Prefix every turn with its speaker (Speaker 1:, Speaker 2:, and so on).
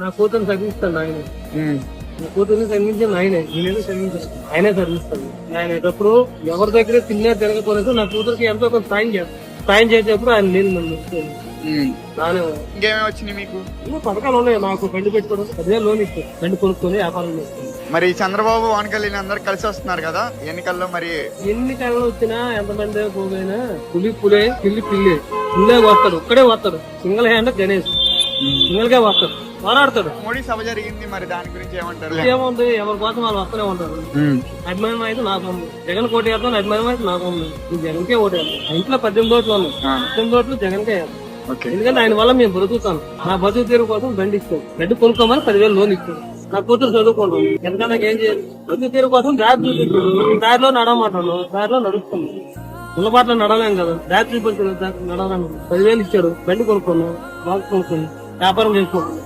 Speaker 1: నా కూతురు చదివిస్తాను ఆయన. నా కూతుర్ని చదివించింది ఆయనే, నేనేదో చదివించాను. ఆయనే చదివిస్తాను. ఆయన ఎప్పుడు ఎవరి దగ్గర తిన్నా తిరగకపోలేదు నా కూతురికి ఎంతో కొంత సాయం చేస్తాను. సాయం చేసేటప్పుడు ఆయన నేను నన్ను
Speaker 2: ఇంకేమేమి వచ్చినాయి మీకు?
Speaker 1: పథకాలు ఉన్నాయి. నాకు బండి పెట్టుకోవడం, అదే లోన్ ఇస్తాను. బండి కొనుక్కొని వ్యాపారం చేస్తాను.
Speaker 2: మరి చంద్రబాబు పవన్ కళ్యాణ్ అందరు కలిసి వస్తున్నారు కదా ఎన్నికల్లో, మరి
Speaker 1: ఎన్నికల్లో వచ్చినా ఎంతమంది పోయినా పులే పిల్లే వస్తాడు. ఒక్కడే వస్తాడు. సింగిల్ హ్యాండ్ గణేష్ సింగిల్ గా వస్తాడు, పోరాడతాడు.
Speaker 2: మోడీ సభ జరిగింది, మరి దాని గురించి ఏమంటారు?
Speaker 1: ఏముంది, ఎవరి కోసం వాళ్ళు వస్తూనే ఉంటారు. అభిమానం అయితే నాకు ఉంది. జగన్ కోటి వేస్తాను, అభిమానం అయితే నాకు ఉంది. జగన్కే ఓటు వేస్తాను. ఇంట్లో 18 ఓట్లు ఉన్నాయి. 18 ఓట్లు జగన్కే వేస్తాను. ఎందుకంటే ఆయన వల్ల మేము బ్రతుకుతాను. నా బతుకు తీరు కోసం బండి ఇస్తాను. బండి కొనుక్కోమని 10,000 లోన్ ఇస్తాను. నా కూతురు చదువుకుంటాను. ఎందుకంటే నాకు ఏం చేయాలి, బతుకు తీరు కోసం దారి చూపిస్తాను. దారిలో నడవమంటాను, దారిలో నడుస్తాను. ఉల్లపాట్లో నడవలేం కదా, దారి చూపించాను. నడవడానికి 10,000 ఇచ్చాడు. బండి కొనుక్కున్నాను, బాగా కొనుక్కున్నాను, వ్యాపారం చేసుకుంటాను.